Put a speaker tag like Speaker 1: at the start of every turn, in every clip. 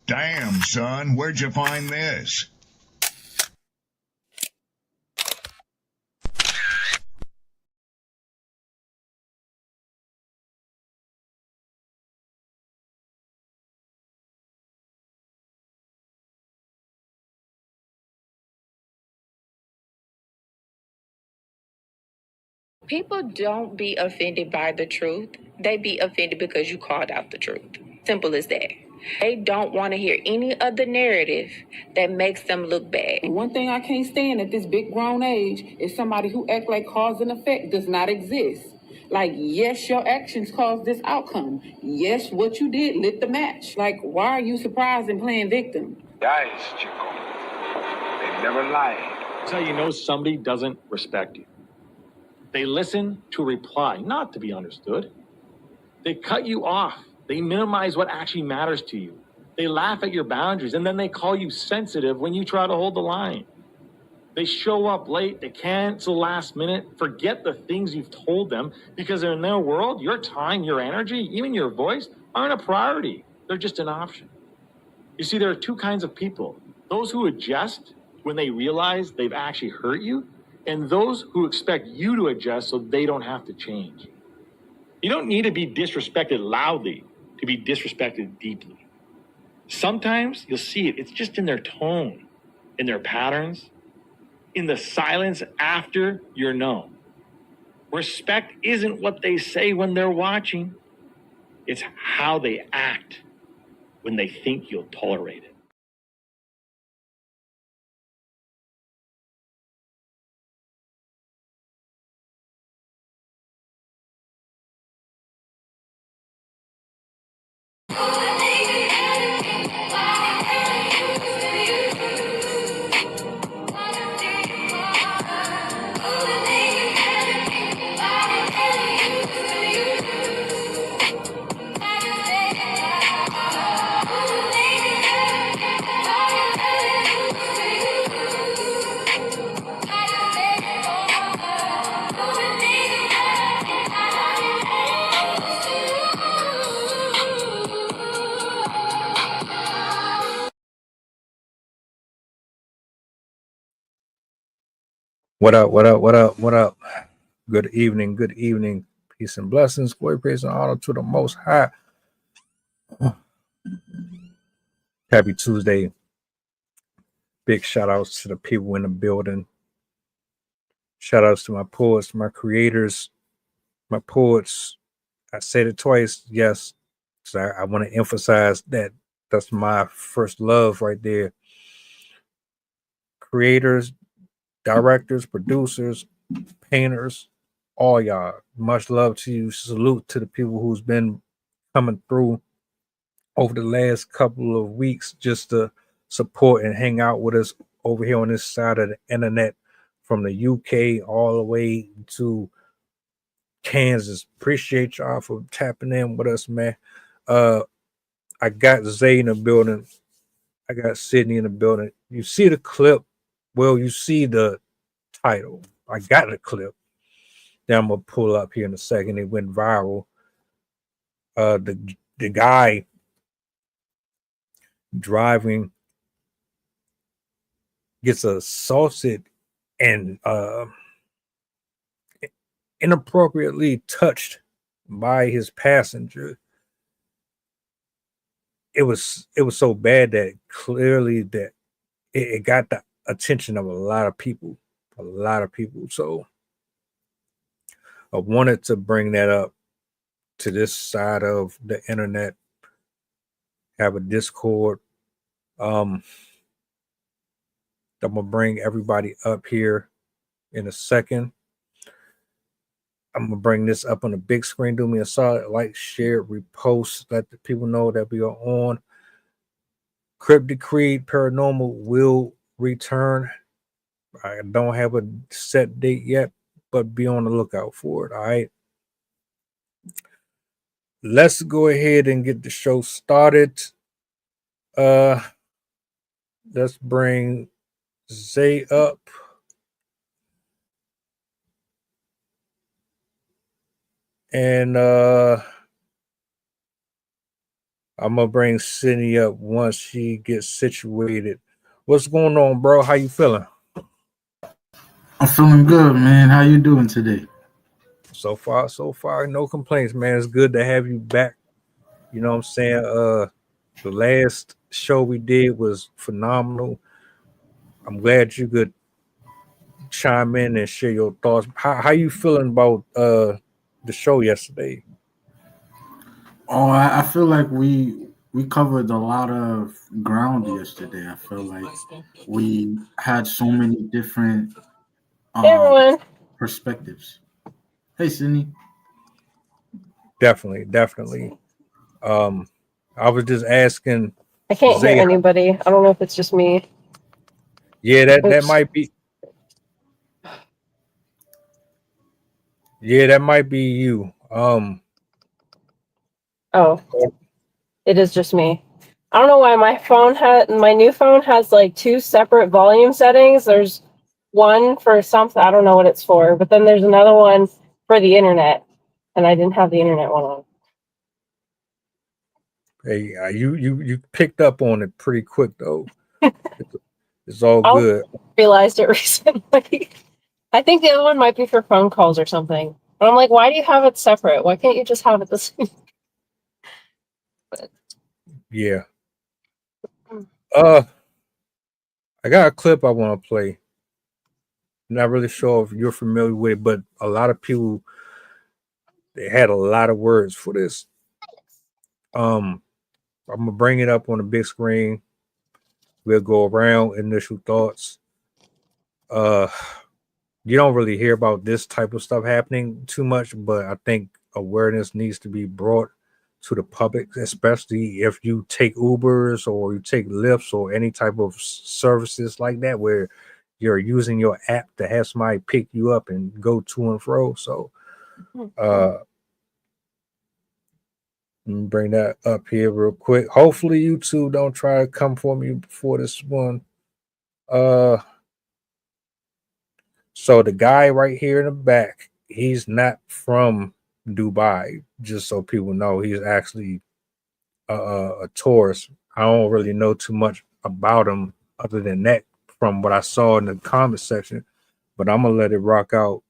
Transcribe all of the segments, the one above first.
Speaker 1: Damn, son, where'd you find this?
Speaker 2: People don't be offended by the truth. They be offended because you called out the truth. Simple as that. They don't want to hear any other narrative that makes them look bad.
Speaker 3: One thing I can't stand at this big grown age is somebody who act like cause and effect does not exist. Like, yes, your actions caused this outcome. Yes, what you did lit the match. Like, why are you surprised and playing victim?
Speaker 4: Guys, Chico, they never lied.
Speaker 5: That's how you know somebody doesn't respect you. They listen to reply, not to be understood. They cut you off. They minimize what actually matters to you. They laugh at your boundaries, and then they call you sensitive when you try to hold the line. They show up late, they cancel last minute, forget the things you've told them, because in their world, your time, your energy, even your voice aren't a priority. They're just an option. You see, there are two kinds of people. Those who adjust when they realize they've actually hurt you, and those who expect you to adjust so they don't have to change. You don't need to be disrespected loudly to be disrespected deeply. Sometimes you'll see it. It's just in their tone, in their patterns, in the silence after you're known. Respect isn't what they say when they're watching. It's how they act when they think you'll tolerate it.
Speaker 6: What up? What up? What up? What up? Good evening. Good evening. Peace and blessings. Glory, praise, and honor to the Most High. Happy Tuesday. Big shout outs to the people in the building. Shout outs to my poets, my creators, my poets. I said it twice. Yes. So I want to emphasize that that's my first love right there. Creators, directors, producers, painters, all y'all. Much love to you. Salute to the people who's been coming through over the last couple of weeks just to support and hang out with us over here on this side of the internet, from the UK all the way to Kansas. Appreciate y'all for tapping in with us, man. I got Zay in the building. I got Sydney in the building. You see the clip. Well, you see the title. I got the clip. Then I'm gonna pull up here in a second. It went viral. The guy driving gets assaulted and inappropriately touched by his passenger. It was so bad that clearly that it got the attention of a lot of people. So I wanted to bring that up to this side of the internet, have a Discord. I'm gonna bring everybody up here in a second. I'm gonna bring this up on the big screen. Do me a solid, like, share, repost, let the people know that we are on. Cryptic Creed Paranormal will return. I don't have a set date yet, but be on the lookout for it. All right. Let's go ahead and get the show started. Let's bring Zay up. And I'm gonna bring Sydney up once she gets situated. What's going on, bro? How you feeling?
Speaker 7: I'm feeling good, man. How you doing today?
Speaker 6: So far, no complaints, man. It's good to have you back. You know what I'm saying? The last show we did was phenomenal. I'm glad you could chime in and share your thoughts. How you feeling about the show yesterday?
Speaker 7: Oh, I feel like we covered a lot of ground yesterday. I feel like we had so many different
Speaker 8: Hey
Speaker 7: um
Speaker 8: everyone.
Speaker 7: perspectives. Hey, Sydney.
Speaker 6: Definitely. Um, I was just asking
Speaker 8: I can't hear
Speaker 6: Zay.
Speaker 8: anybody. I don't know if it's just me.
Speaker 6: Yeah, that
Speaker 8: Oops.
Speaker 6: might be. Yeah, that might be you.
Speaker 8: Oh, it is just me. I don't know why my new phone has like two separate volume settings. There's one for something, I don't know what it's for, but then there's another one for the internet, and I didn't have the internet one on.
Speaker 6: Hey, you picked up on it pretty quick though. It's all
Speaker 8: I
Speaker 6: good.
Speaker 8: realized it recently. I think the other one might be for phone calls or something. But I'm like, why do you have it separate? Why can't you just have it the same?
Speaker 6: Yeah. Uh, I got a clip I want to play. Not really sure if you're familiar with it, but a lot of people they had a lot of words for this. I'm gonna bring it up on the big screen. We'll go around initial thoughts. Uh, you don't really hear about this type of stuff happening too much, but I think awareness needs to be brought to the public, especially if you take Ubers or you take Lyfts or any type of services like that where you're using your app to have somebody pick you up and go to and fro. So let me bring that up here real quick. Hopefully you two don't try to come for me before this one. So the guy right here in the back, he's not from Dubai, just so people know. He's actually a tourist. I don't really know too much about him other than that from what I saw in the comment section, but I'm gonna let it rock out.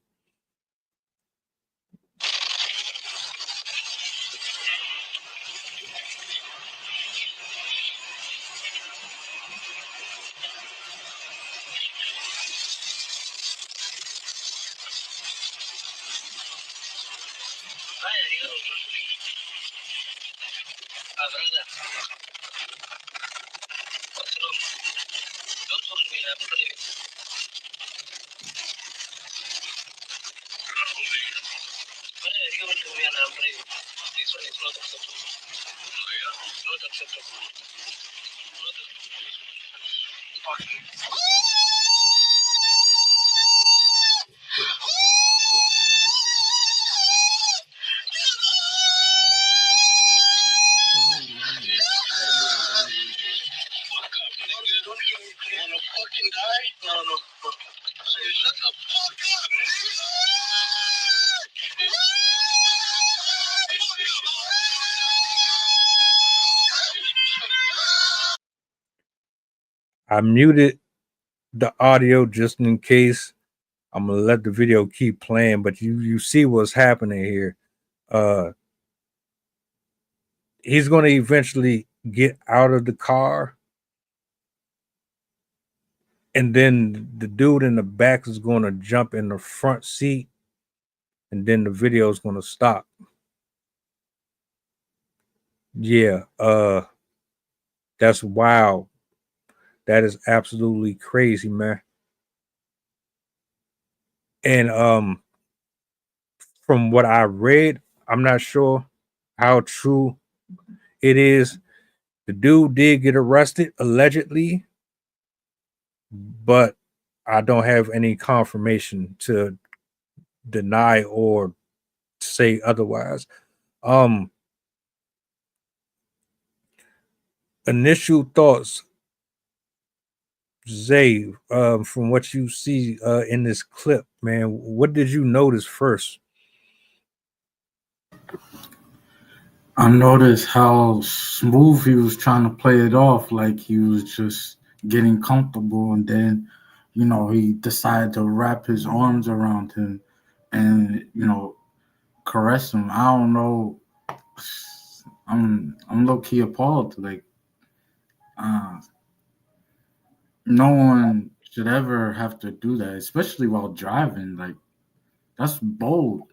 Speaker 6: I muted the audio just in case. I'm gonna let the video keep playing, but you see what's happening here. Uh he's gonna eventually get out of the car, and then the dude in the back is gonna jump in the front seat, and then the video is gonna stop. Yeah, that's wild. That is absolutely crazy, man. And from what I read, I'm not sure how true it is. The dude did get arrested allegedly, but I don't have any confirmation to deny or say otherwise. Um Initial thoughts, Zay, from what you see in this clip, man, what did you notice first?
Speaker 7: I noticed how smooth he was trying to play it off, like he was just getting comfortable, and then, he decided to wrap his arms around him and, caress him. I don't know. I'm low key appalled. Like, uh, no one should ever have to do that, especially while driving. Like, that's bold,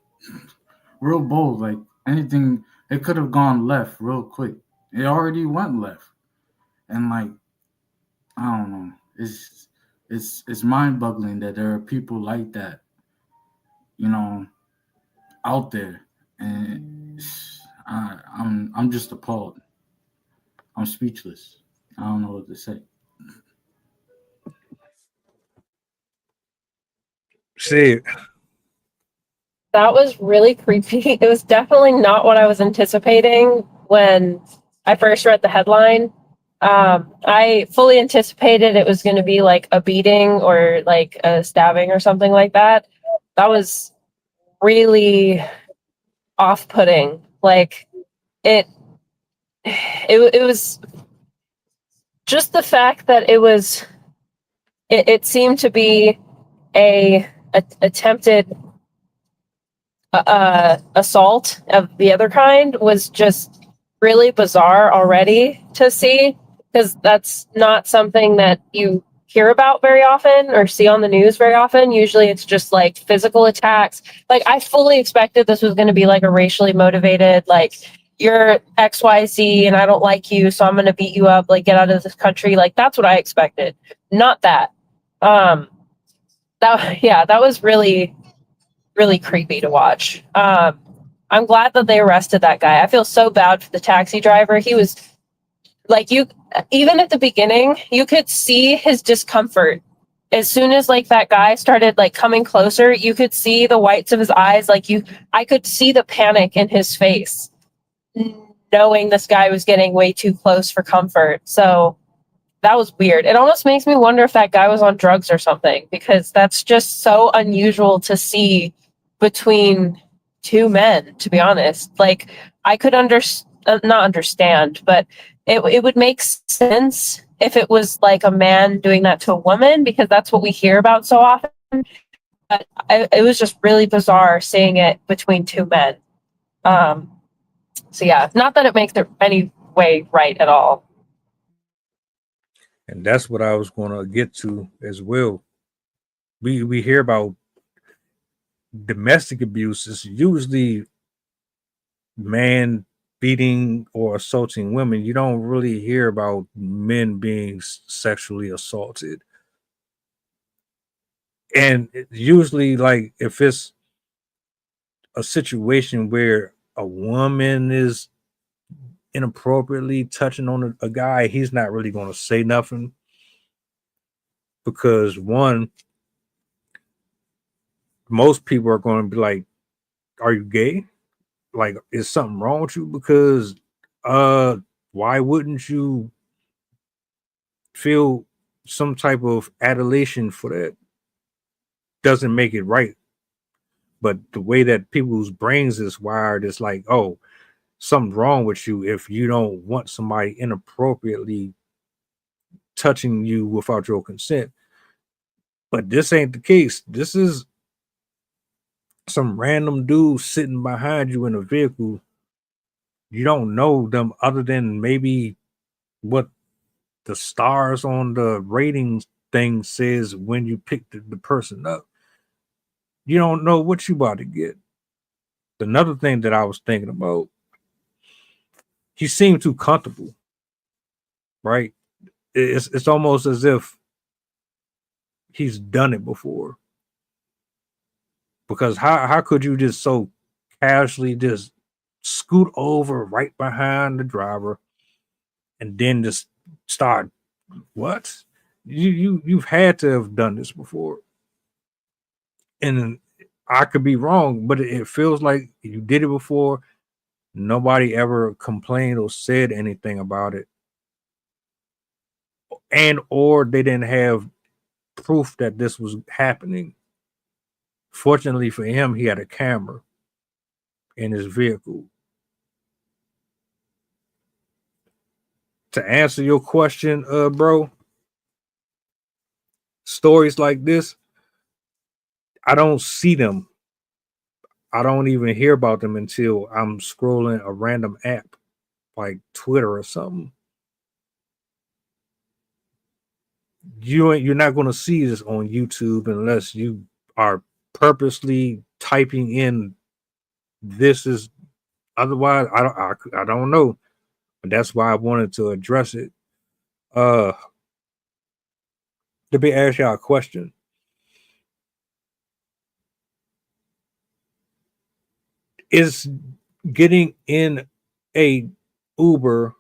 Speaker 7: real bold. Like anything, it could have gone left real quick. It already went left, and like, I don't know. It's mind boggling that there are people like that, you know, out there, and I'm just appalled. I'm speechless. I don't know what to say.
Speaker 6: See,
Speaker 8: That was really creepy. It was definitely not what I was anticipating when I first read the headline. I fully anticipated it was going to be like a beating or like a stabbing or something like that. That was really off-putting. Like it, it was just the fact that it seemed to be a attempted assault of the other kind was just really bizarre already to see, because that's not something that you hear about very often or see on the news very often. Usually it's just like physical attacks. Like I fully expected this was going to be like a racially motivated, like you're XYZ and I don't like you, so I'm going to beat you up, like get out of this country. Like that's what I expected. Not that. Um that was really really creepy to watch. I'm glad that they arrested that guy. I feel so bad for the taxi driver. He was like, you, even at the beginning, you could see his discomfort. As soon as like that guy started like coming closer, you could see the whites of his eyes. I could see the panic in his face, knowing this guy was getting way too close for comfort. So that was weird. It almost makes me wonder if that guy was on drugs or something, because that's just so unusual to between two men, to be honest. Like I could not understand, but it would make sense if it was like a man doing that to a woman, because that's what we hear about so often. But it was just really bizarre seeing it between two men. So yeah, not that it makes it any way right at all.
Speaker 6: and that's what I was going to get to as well. We hear about domestic abuse is usually man beating or assaulting women. You don't really hear about men being sexually assaulted. And usually, like, if it's a situation where a woman is inappropriately touching on a guy, he's not really going to say nothing, because one, most people are going to be like, are you gay? Like, is something wrong with you? Because why wouldn't you feel some type of adulation for that? Doesn't make it right. But the way that people's brains is wired is like, oh, something's wrong with you if you don't want somebody inappropriately touching you without your consent. But this ain't the case. This is some random dude sitting behind you in a vehicle. You don't know them other than maybe what the stars on the ratings thing says when you pick the person up. You don't know what you about to get. Another thing that I was thinking about, he seemed too comfortable, right? It's almost as if he's done it before. Because how could you just so casually just scoot over right behind the driver and then just start what? You've had to have done this before. And I could be wrong, but it feels like you did it before. Nobody ever complained or said anything about it. And or they didn't have proof that this was happening. Fortunately for him, he had a camera in his vehicle. to answer your question, bro, stories like this, I don't see them. I don't even hear about them until I'm scrolling a random app like Twitter or something. You're not going to see this on YouTube unless you are purposely typing in this is. Otherwise, I don't know. But that's why I wanted to address it. Let me ask y'all a question. Is getting in a Uber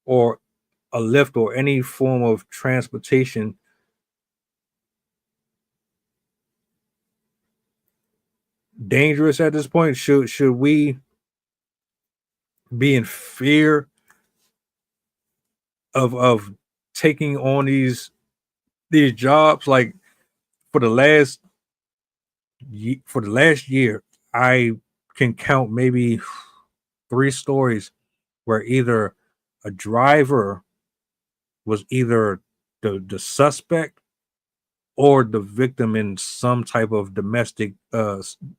Speaker 6: or a Lyft or any form of transportation dangerous at this point? Should we be in fear of taking on these jobs? Like for the last year, I can count maybe 3 stories where either a driver was either the suspect or the victim in some type of domestic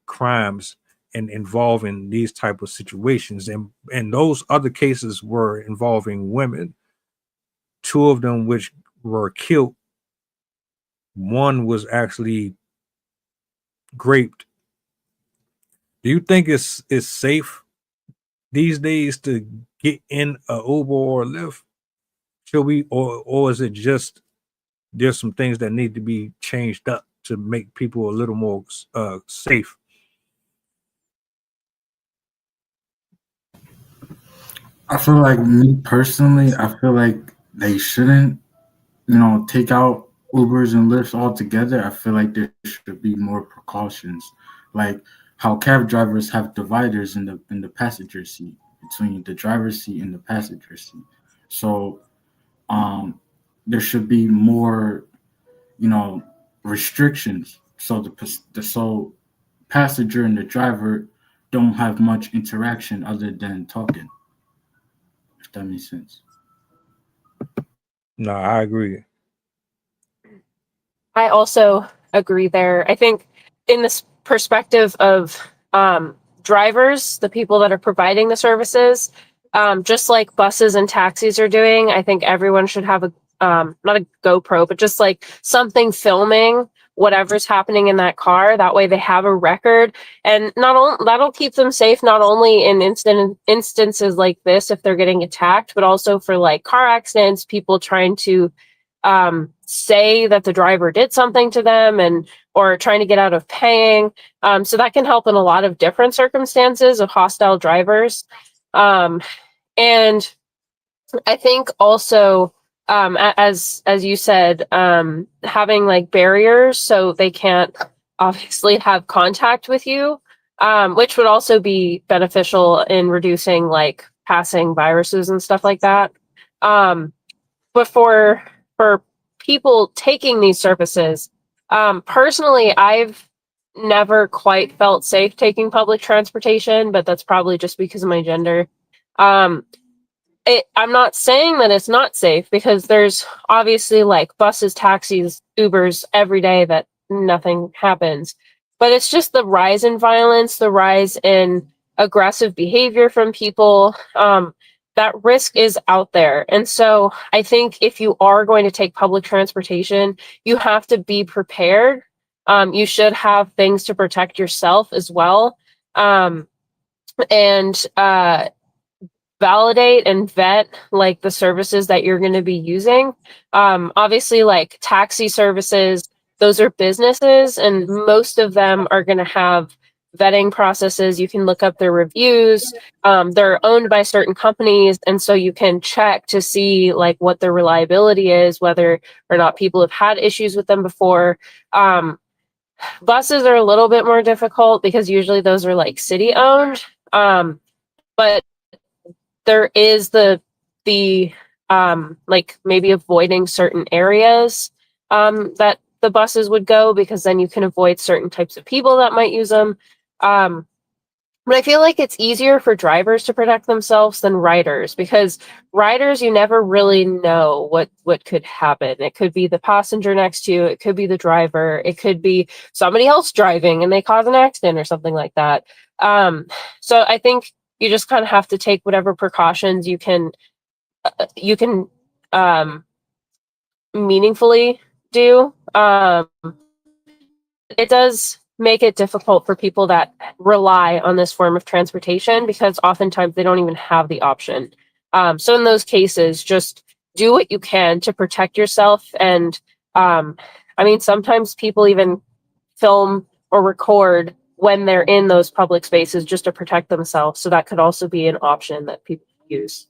Speaker 6: crimes and involving these type of situations, and those other cases were involving women. 2 of them which were killed. One was actually raped. Do you think it's safe these days to get in a Uber or a Lyft? Should we, or is it just there's some things that need to be changed up to make people a little more safe?
Speaker 7: I feel like me personally, I feel like they shouldn't, take out Ubers and Lyfts altogether. I feel like there should be more precautions, like how cab drivers have dividers in the passenger seat between the driver's seat and the passenger seat. So um, there should be more, you know, restrictions so the passenger and the driver don't have much interaction other than talking. If that makes sense.
Speaker 6: No, I agree.
Speaker 8: I also agree there. I think in this perspective of drivers, the people that are providing the services, just like buses and taxis are doing, I think everyone should have a not a GoPro, but just like something filming whatever's happening in that car. That way they have a record, and not only that'll keep them safe, not only in instances like this if they're getting attacked, but also for like car accidents, people trying to say that the driver did something to them and or trying to get out of paying. So that can help in a lot of different circumstances of hostile drivers. And I think also, as you said, having like barriers so they can't obviously have contact with you, which would also be beneficial in reducing like passing viruses and stuff like that. But for people taking these services, personally, I've never quite felt safe taking public transportation, but that's probably just because of my gender. Um, I'm not saying that it's not safe because there's obviously like buses, taxis, Ubers every day that nothing happens. But it's just the rise in violence, the rise in aggressive behavior from people. That risk is out there. And so I think if you are going to take public transportation, you have to be prepared. You should have things to protect yourself as well. And validate and vet like the services that you're going to be using. Obviously, like taxi services, those are businesses, and most of them are going to have vetting processes. You can look up their reviews. They're owned by certain companies, and so you can check to see like what their reliability is, whether or not people have had issues with them before. Buses are a little bit more difficult because usually those are like city owned. But there is the like maybe avoiding certain areas that the buses would go, because then you can avoid certain types of people that might use them. But I feel like it's easier for drivers to protect themselves than riders, because riders, you never really know what could happen. It could be the passenger next to you, it could be the driver, it could be somebody else driving and they cause an accident or something like that. So I think you just kind of have to take whatever precautions you can meaningfully do. It does make it difficult for people that rely on this form of transportation, because oftentimes they don't even have the option. So in those cases, just do what you can to protect yourself. And I mean, sometimes people even film or record when they're in those public spaces just to protect themselves. So that could also be an option that people use.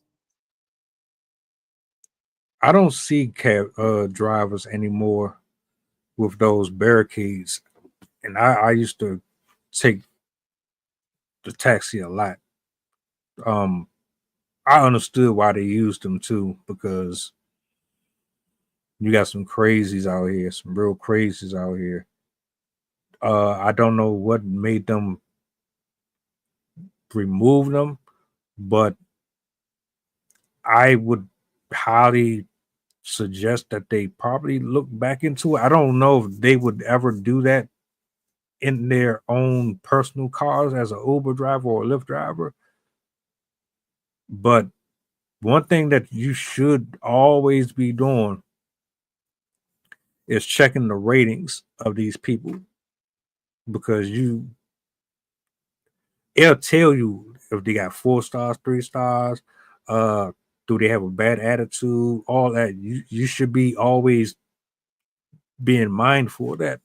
Speaker 6: I don't see drivers anymore with those barricades, and I used to take the taxi a lot. I understood why they used them too, because you got some crazies out here, some real crazies out here. I don't know what made them remove them, but I would highly suggest that they probably look back into it. I don't know if they would ever do that in their own personal cars as an Uber driver or a Lyft driver. But one thing that you should always be doing is checking the ratings of these people, because it'll tell you if they got 4 stars, 3 stars, do they have a bad attitude, all that. You should be always being mindful of that.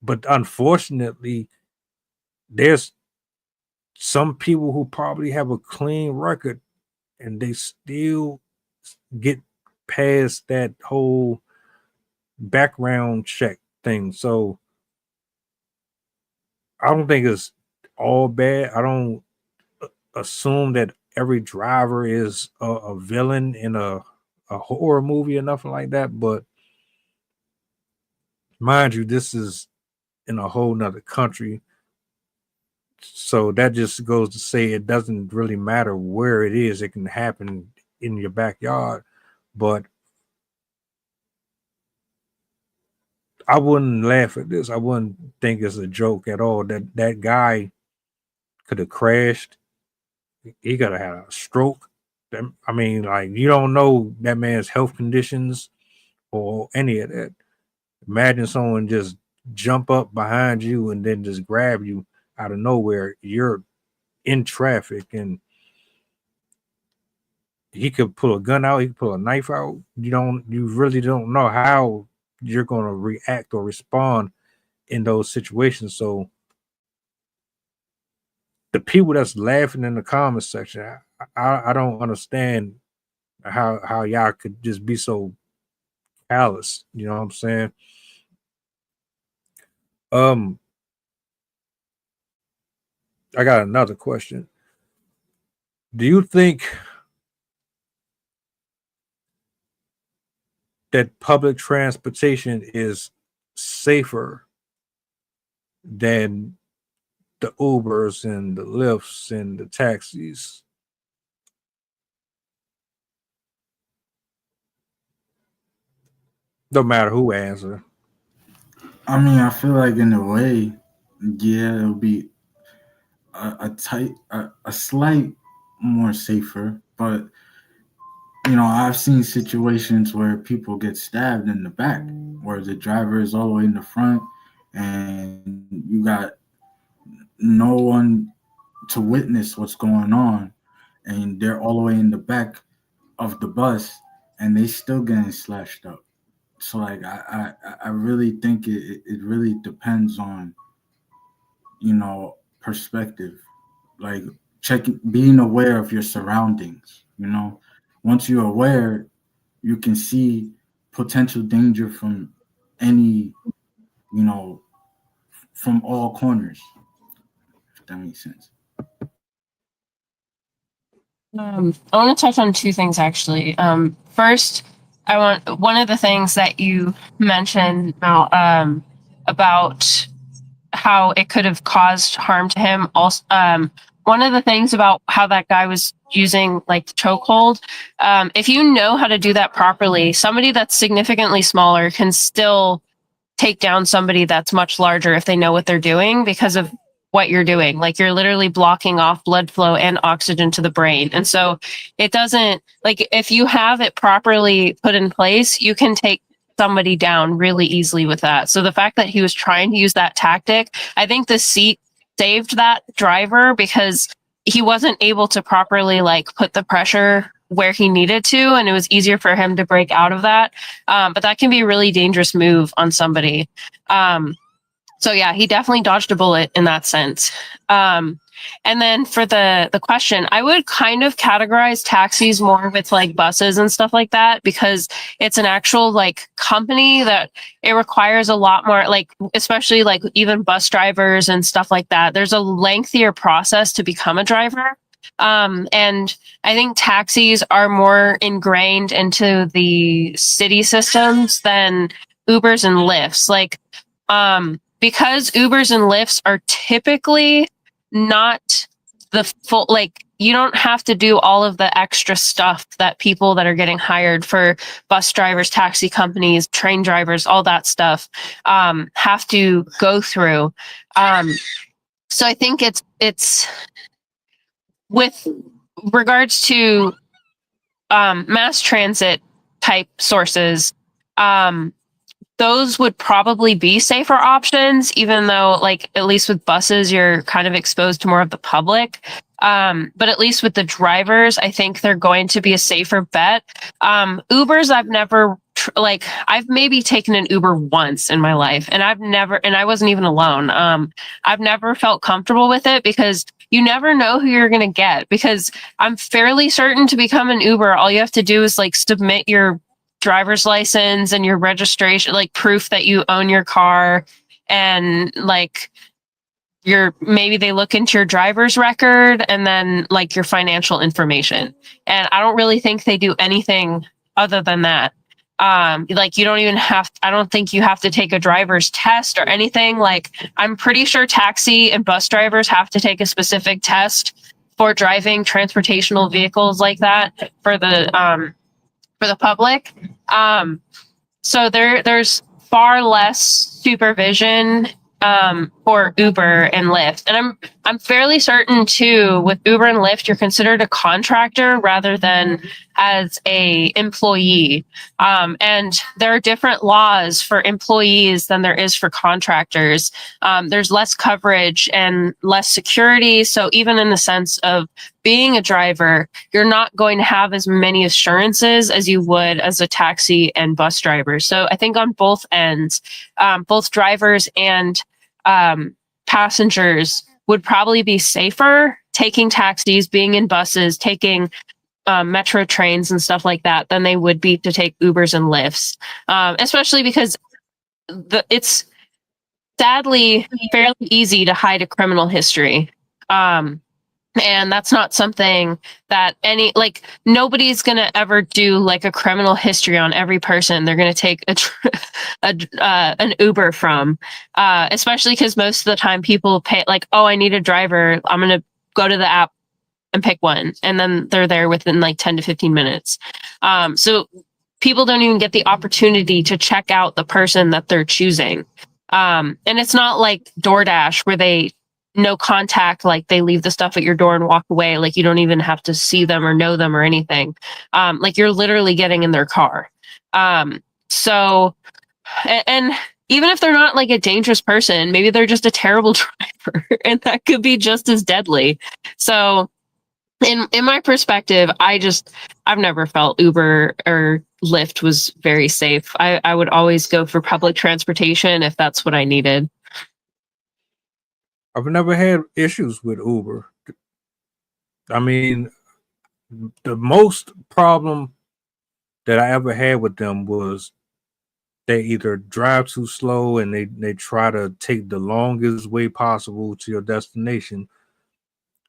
Speaker 6: But unfortunately, there's some people who probably have a clean record and they still get past that whole background check thing. So I don't think it's all bad. I don't assume that every driver is a villain in a horror movie or nothing like that. But mind you, this is in a whole nother country. So that just goes to say it doesn't really matter where it is. It can happen in your backyard. But I wouldn't laugh at this. I wouldn't think it's a joke at all. That guy could have crashed. He could have had a stroke. I mean, like, you don't know that man's health conditions or any of that. Imagine someone just jump up behind you and then just grab you out of nowhere. You're in traffic and he could pull a gun out, he could pull a knife out. You really don't know how you're going to react or respond in those situations. So the people that's laughing in the comment section, I don't understand how y'all could just be so callous. You know what I'm saying? I got another question. Do you think that public transportation is safer than the Ubers and the Lyfts and the taxis? No matter who answer.
Speaker 7: I mean, I feel like in a way, yeah, it'll be a slight more safer, but I've seen situations where people get stabbed in the back, where the driver is all the way in the front, and you got no one to witness what's going on, and they're all the way in the back of the bus, and they still getting slashed up. So like I really think it really depends on perspective, like checking, being aware of your surroundings. Once you're aware, you can see potential danger from any from all corners, if that makes sense.
Speaker 8: I want to touch on two things actually. First, I want one of the things that you mentioned about how it could have caused harm to him. Also, one of the things about how that guy was using like the chokehold, if you know how to do that properly, somebody that's significantly smaller can still take down somebody that's much larger if they know what they're doing because of what you're doing. Like you're literally blocking off blood flow and oxygen to the brain. And so it doesn't, like, if you have it properly put in place, you can take somebody down really easily with that. So the fact that he was trying to use that tactic, I think the seat saved that driver because he wasn't able to properly like put the pressure where he needed to, and it was easier for him to break out of that. But that can be a really dangerous move on somebody. So yeah, he definitely dodged a bullet in that sense. And then for the question, I would kind of categorize taxis more with like buses and stuff like that because it's an actual like company that it requires a lot more, like especially like even bus drivers and stuff like that. There's a lengthier process to become a driver. And I think taxis are more ingrained into the city systems than Ubers and Lyfts. Like, because Ubers and Lyfts are typically not the full, like, you don't have to do all of the extra stuff that people that are getting hired for bus drivers, taxi companies, train drivers, all that stuff, have to go through. So I think it's with regards to mass transit type sources, those would probably be safer options, even though, like, at least with buses, you're kind of exposed to more of the public. But at least with the drivers, I think they're going to be a safer bet. Ubers, I've never, I've maybe taken an Uber once in my life, and I wasn't even alone. I've never felt comfortable with it because you never know who you're going to get. Because I'm fairly certain to become an Uber, all you have to do is like submit your driver's license and your registration, like proof that you own your car, and like maybe they look into your driver's record and then like your financial information. And I don't really think they do anything other than that. Like you don't even I don't think you have to take a driver's test or anything. Like I'm pretty sure taxi and bus drivers have to take a specific test for driving transportational vehicles like that for the public. So there's far less supervision for Uber and Lyft. And I'm fairly certain too, with Uber and Lyft, you're considered a contractor rather than as a employee. And there are different laws for employees than there is for contractors. There's less coverage and less security. So even in the sense of being a driver, you're not going to have as many assurances as you would as a taxi and bus driver. So I think on both ends, both drivers and passengers would probably be safer taking taxis, being in buses, taking metro trains and stuff like that than they would be to take Ubers and Lyfts, especially because it's sadly fairly easy to hide a criminal history. And that's not something that nobody's going to ever do like a criminal history on every person they're going to take an Uber from, especially because most of the time people pay like, oh, I need a driver. I'm going to go to the app and pick one. And then they're there within like 10 to 15 minutes. So people don't even get the opportunity to check out the person that they're choosing. And it's not like DoorDash where they no contact, like they leave the stuff at your door and walk away. Like you don't even have to see them or know them or anything. Like you're literally getting in their car. So, and even if they're not like a dangerous person, maybe they're just a terrible driver and that could be just as deadly. So in my perspective, I've never felt Uber or Lyft was very safe. I would always go for public transportation if that's what I needed.
Speaker 6: I've never had issues with Uber. I mean, the most problem that I ever had with them was they either drive too slow and they try to take the longest way possible to your destination,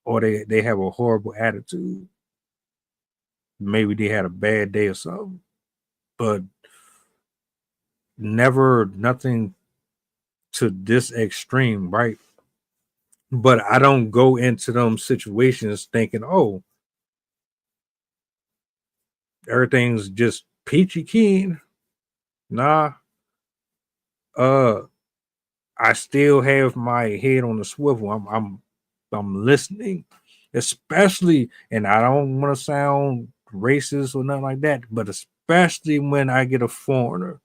Speaker 6: or they have a horrible attitude. Maybe they had a bad day or something, but never nothing to this extreme, right? But I don't go into them situations thinking, oh, everything's just peachy keen. Nah. Uh I still have my head on the swivel. I'm listening, especially, and I don't want to sound racist or nothing like that, but especially when I get a foreigner,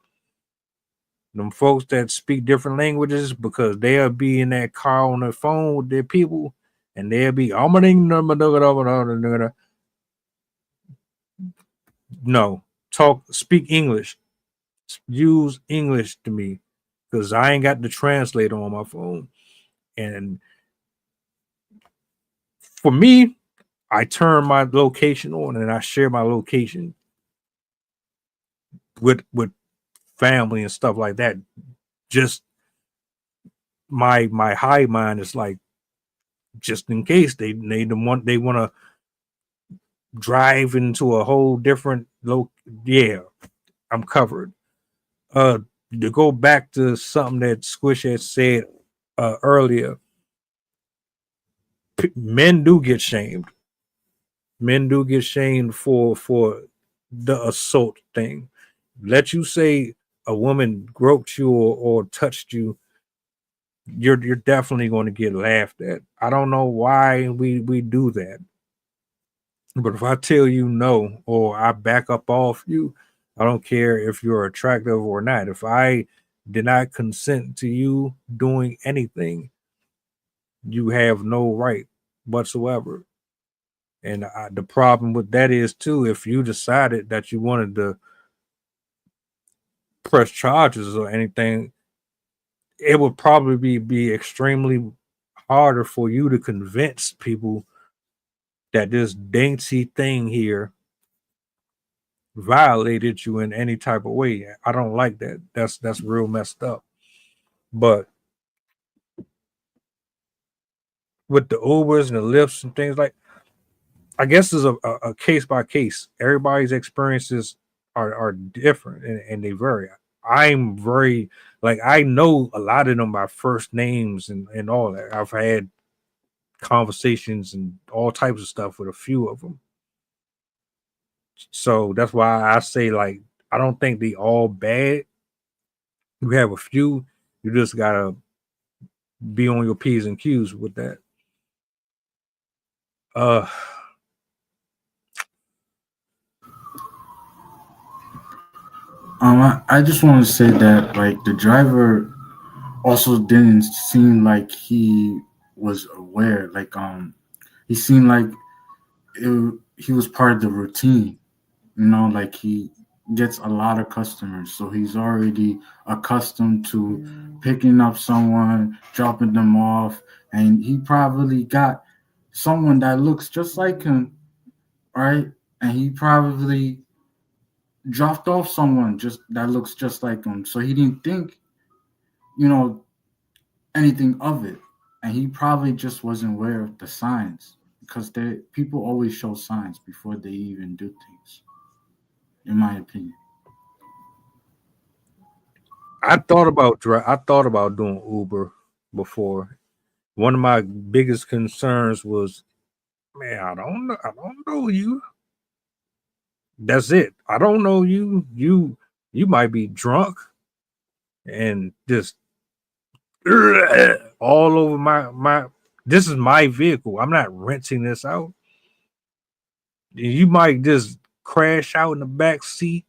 Speaker 6: them folks that speak different languages, because they'll be in that car on their phone with their people, and they'll be no, speak English, use English to me, because I ain't got the translator on my phone. And for me, I turn my location on and I share my location with family and stuff like that. Just my high mind is like, just in case they want to drive into a whole different yeah, I'm covered. To go back to something that Squish had said earlier, men do get shamed. Men do get shamed for the assault thing. Let you say a woman groped you or touched you, you're definitely going to get laughed at. I don't know why we do that. But if I tell you no, or I back up off you, I don't care if you're attractive or not. If I did not consent to you doing anything, you have no right whatsoever. And the problem with that is too, if you decided that you wanted to press charges or anything, it would probably be extremely harder for you to convince people that this dainty thing here violated you in any type of way. I don't like that. That's real messed up. But with the Ubers and the Lyfts and things like, I guess it's a case by case. Everybody's experiences are different and they vary. I'm very, like, I know a lot of them by first names and all that. I've had conversations and all types of stuff with a few of them. So that's why I say, like, I don't think they all bad. You have a few, you just gotta be on your P's and Q's with that. Uh
Speaker 7: I just want to say that like the driver also didn't seem like he was aware. Like he seemed like he was part of the routine. You know, like he gets a lot of customers, so he's already accustomed to picking up someone, dropping them off, and he probably got someone that looks just like him, right? And he probably dropped off someone just that looks just like him. So he didn't think, you know, anything of it. And he probably just wasn't aware of the signs because people always show signs before they even do things, in my opinion.
Speaker 6: I thought about doing Uber before. One of my biggest concerns was, man, I don't know you. That's it. I don't know you. You might be drunk and just all over my this is my vehicle. I'm not renting this out. You might just crash out in the back seat.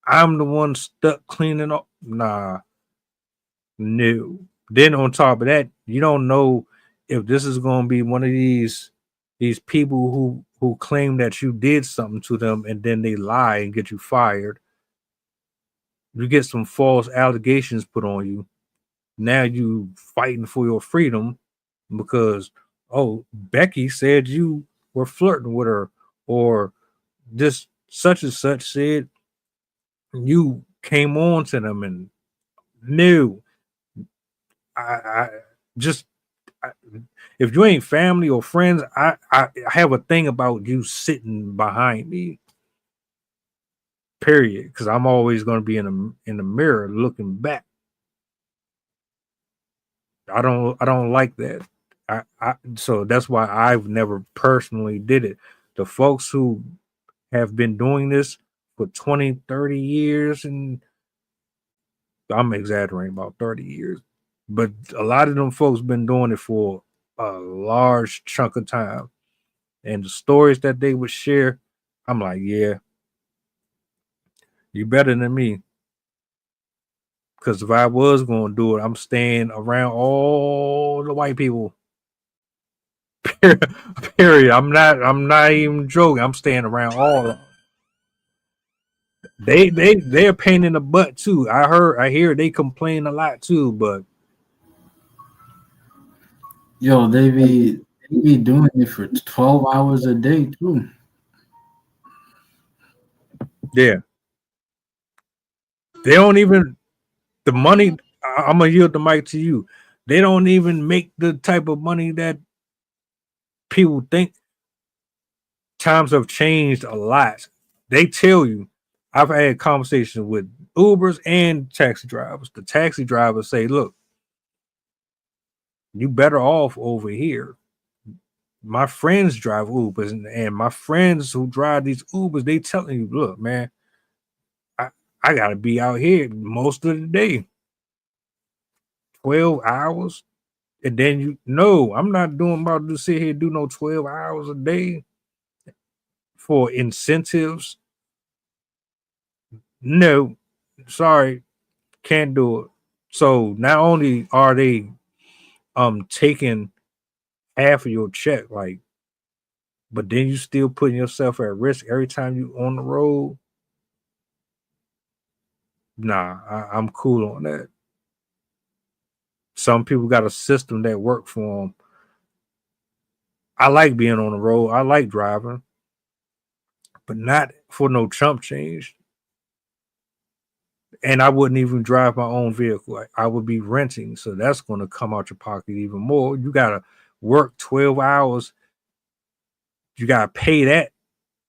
Speaker 6: I'm the one stuck cleaning up. Nah, no. Then on top of that, you don't know if this is going to be one of these people who claim that you did something to them and then they lie and get you fired. You get some false allegations put on you. Now you fighting for your freedom because, oh, Becky said you were flirting with her, or this such and such said you came on to them and knew. I just I, if you ain't family or friends, I have a thing about you sitting behind me. Period, because I'm always going to be in the mirror looking back. I don't like that. So that's why I've never personally did it. The folks who have been doing this for 20, 30 years, and I'm exaggerating about 30 years, but a lot of them folks been doing it for a large chunk of time. And the stories that they would share, I'm like, yeah, you better than me. Because if I was going to do it, I'm staying around all the white people. Period. I'm not even joking. I'm staying around all of them. They're a pain in the butt too. I hear they complain a lot too, but
Speaker 7: Yo, they be doing it for 12 hours a day too.
Speaker 6: yeah, they don't even the money. I'm gonna yield the mic to you. They don't even make the type of money that people think. Times have changed a lot. They tell you. I've had conversations with Ubers and taxi drivers. The taxi drivers say, "Look, you better off over here." My friends drive Ubers, and my friends who drive these Ubers, they telling you, "Look, man, I, I gotta be out here most of the day, 12 hours." And then I'm not doing about to sit here do no 12 hours a day for incentives. No, sorry, can't do it. So not only are they taking half of your check, like, but then you still putting yourself at risk every time you on the road. Nah, I'm cool on that. Some people got a system that work for them. I like being on the road. I like driving, but not for no chump change. And I wouldn't even drive my own vehicle. I would be renting, so that's going to come out your pocket even more. You gotta work 12 hours. You gotta pay that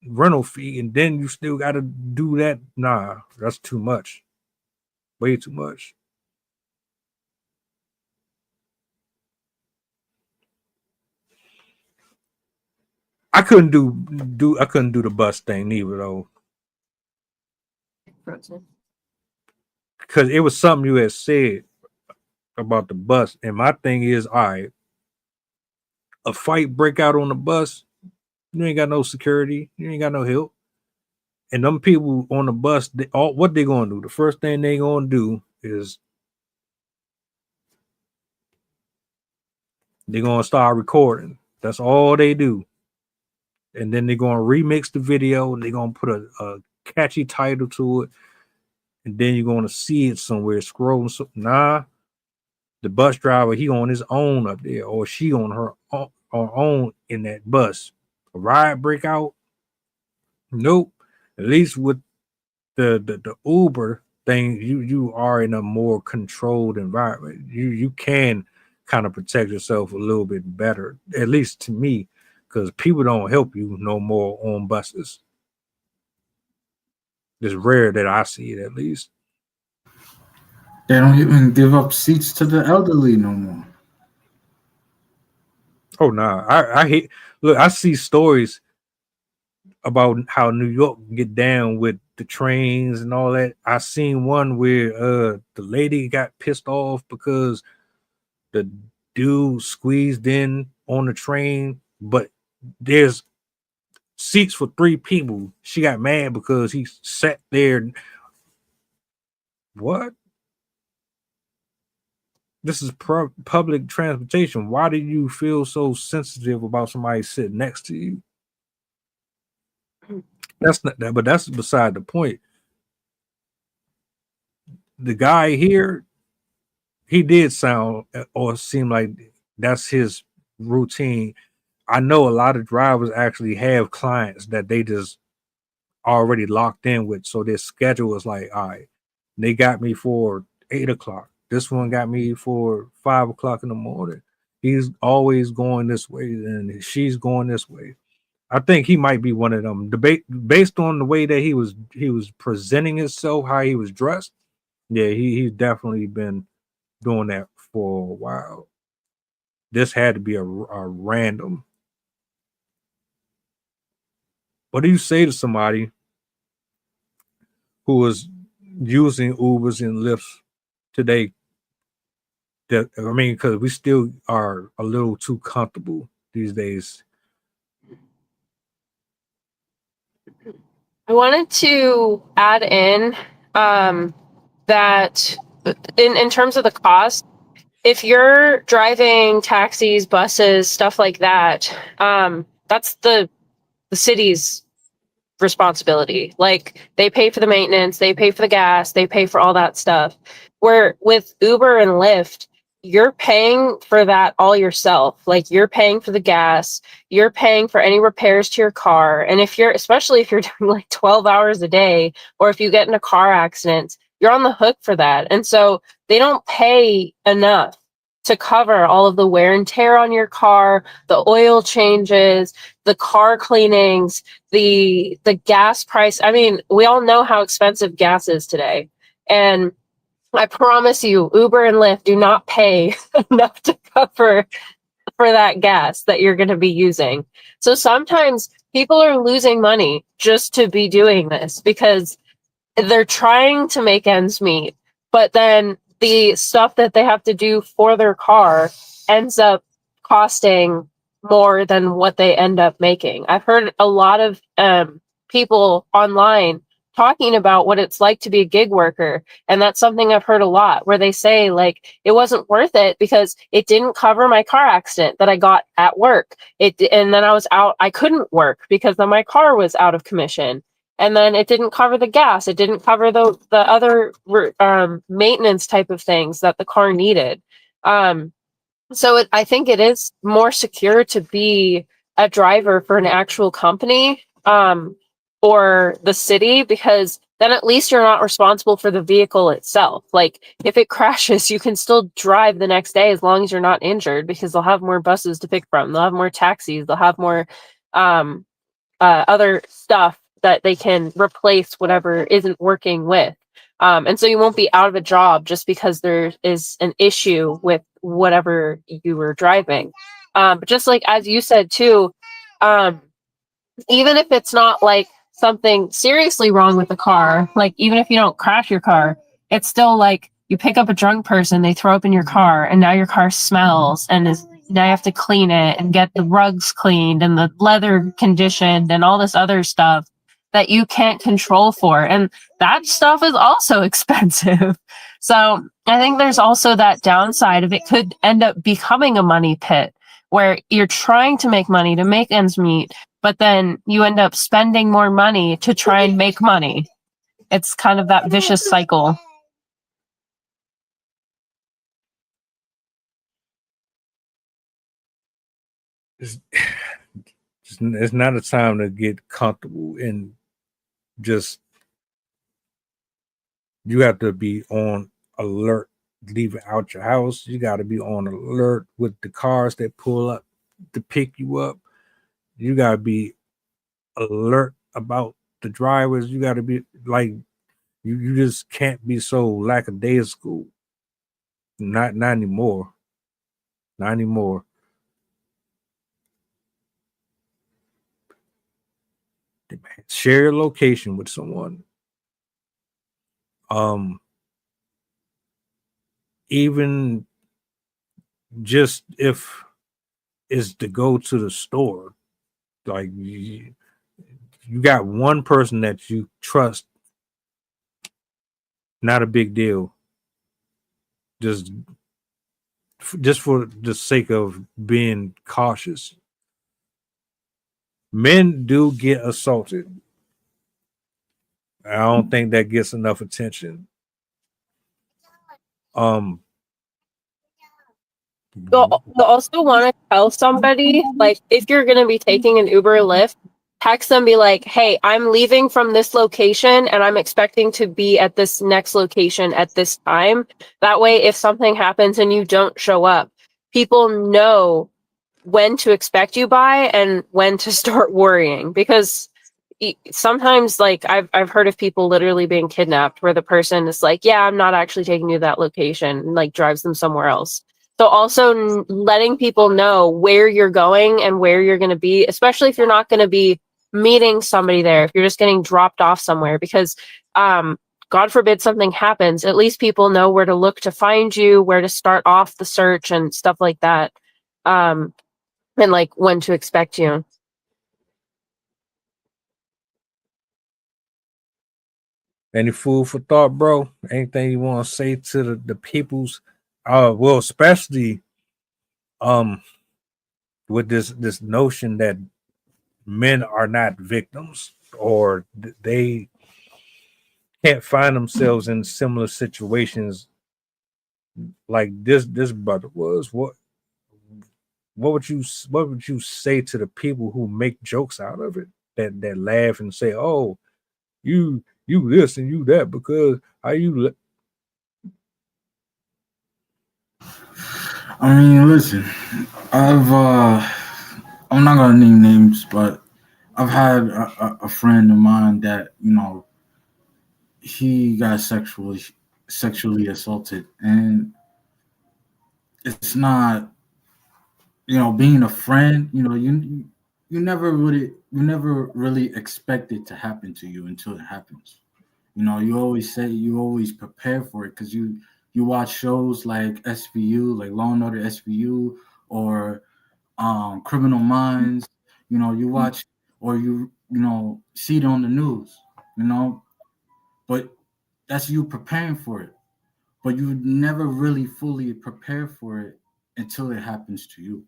Speaker 6: rental fee, and then you still gotta do that. Nah, that's too much. Way too much. I couldn't do the bus thing neither though, because it was something you had said about the bus, and my thing is, all right, a fight break out on the bus, you ain't got no security, you ain't got no help, and them people on the bus, what they gonna do? The first thing they gonna do is they gonna start recording. That's all they do, and then they're gonna remix the video, and they're gonna put a catchy title to it, and then you're gonna see it somewhere scrolling. So, nah, the bus driver, he on his own up there, or she on her own in that bus. A riot break out? Nope. At least with the Uber thing, you are in a more controlled environment. You can kind of protect yourself a little bit better, at least to me, because people don't help you no more on buses. It's rare that I see it, at least.
Speaker 7: They don't even give up seats to the elderly no more.
Speaker 6: Oh nah, I hate. Look, I see stories about how New York get down with the trains and all that. I seen one where the lady got pissed off because the dude squeezed in on the train, but there's seats for 3 people. She got mad because he sat there. What? This is public transportation. Why do you feel so sensitive about somebody sitting next to you? That's not that, but that's beside the point. The guy here, he did sound or seem like that's his routine. I know a lot of drivers actually have clients that they just already locked in with, so their schedule is like, all right, they got me for 8 o'clock. This one got me for 5 o'clock in the morning. He's always going this way, and she's going this way. I think he might be one of them. Debate based on the way that he was presenting himself, how he was dressed. Yeah, he's definitely been doing that for a while. This had to be a random. What do you say to somebody who was using Ubers and Lyfts today? That, I mean, because we still are a little too comfortable these days.
Speaker 8: I wanted to add in that in terms of the cost, if you're driving taxis, buses, stuff like that, that's the city's responsibility. Like, they pay for the maintenance, they pay for the gas, they pay for all that stuff. Where with Uber and Lyft, you're paying for that all yourself. Like, you're paying for the gas, you're paying for any repairs to your car. And especially if you're doing like 12 hours a day, or if you get in a car accident, you're on the hook for that. And so they don't pay enough to cover all of the wear and tear on your car, the oil changes, the car cleanings, the gas price. I mean, we all know how expensive gas is today. And I promise you, Uber and Lyft do not pay enough to cover for that gas that you're going to be using. So sometimes people are losing money just to be doing this because they're trying to make ends meet, but then the stuff that they have to do for their car ends up costing more than what they end up making. I've heard a lot of people online talking about what it's like to be a gig worker, and that's something I've heard a lot, where they say, like, it wasn't worth it because it didn't cover my car accident that I got at work. And then I was out, I couldn't work because then my car was out of commission. And then it didn't cover the gas. It didn't cover the other maintenance type of things that the car needed. So I think it is more secure to be a driver for an actual company or the city, because then at least you're not responsible for the vehicle itself. Like, if it crashes, you can still drive the next day as long as you're not injured, because they'll have more buses to pick from. They'll have more taxis. They'll have more other stuff that they can replace whatever isn't working with. And so you won't be out of a job just because there is an issue with whatever you were driving. But just like, as you said too, even if it's not like something seriously wrong with the car, like even if you don't crash your car, it's still like you pick up a drunk person, they throw up in your car, and now your car smells, and now you have to clean it and get the rugs cleaned and the leather conditioned and all this other stuff that you can't control for. And that stuff is also expensive. So I think there's also that downside of it could end up becoming a money pit where you're trying to make money to make ends meet, but then you end up spending more money to try and make money. It's kind of that vicious cycle.
Speaker 6: It's not a time to get comfortable, and just, you have to be on alert leaving out your house. You got to be on alert with the cars that pull up to pick you up. You got to be alert about the drivers. You got to be like, you just can't be so lackadaisical. Not anymore. Not anymore. Share your location with someone. Even just if it's to go to the store, like you got one person that you trust, not a big deal. Just for the sake of being cautious. Men do get assaulted. I don't think that gets enough attention.
Speaker 8: You'll also want to tell somebody, like, if you're going to be taking an Uber or Lyft, text them, be like, hey, I'm leaving from this location and I'm expecting to be at this next location at this time. That way, if something happens and you don't show up, people know when to expect you by and when to start worrying. Because sometimes, like, I've heard of people literally being kidnapped where the person is like, yeah, I'm not actually taking you to that location, and like drives them somewhere else. So also letting people know where you're going and where you're going to be, especially if you're not going to be meeting somebody there, if you're just getting dropped off somewhere, because God forbid something happens, at least people know where to look to find you, where to start off the search and stuff like that. And like when to expect you.
Speaker 6: Any food for thought, bro? Anything you want to say to the people's well, especially with this notion that men are not victims, or they can't find themselves in similar situations like this brother was. What would you say to the people who make jokes out of it, that laugh and say, oh, you this and you that, because how you
Speaker 7: I mean, listen, I'm not gonna name names, but I've had a friend of mine that, you know, he got sexually assaulted, and it's not, you know, being a friend, you know, you never really expect it to happen to you until it happens. You know, you always prepare for it because you watch shows like SVU, like Law and Order SVU, or Criminal Minds. You know, you watch, or you know, see it on the news. You know, but that's you preparing for it. But you never really fully prepare for it until it happens to you.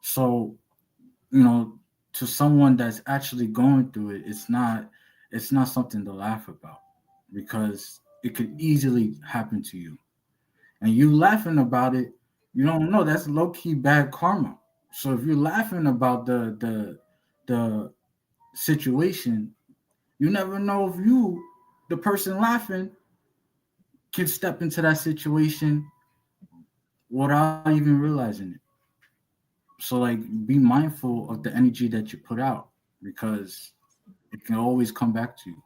Speaker 7: So, you know, to someone that's actually going through it, it's not something to laugh about, because it could easily happen to you. And you laughing about it, you don't know, that's low key bad karma. So if you're laughing about the situation, you never know if the person laughing, can step into that situation without even realizing it. So like, be mindful of the energy that you put out, because it can always come back to you.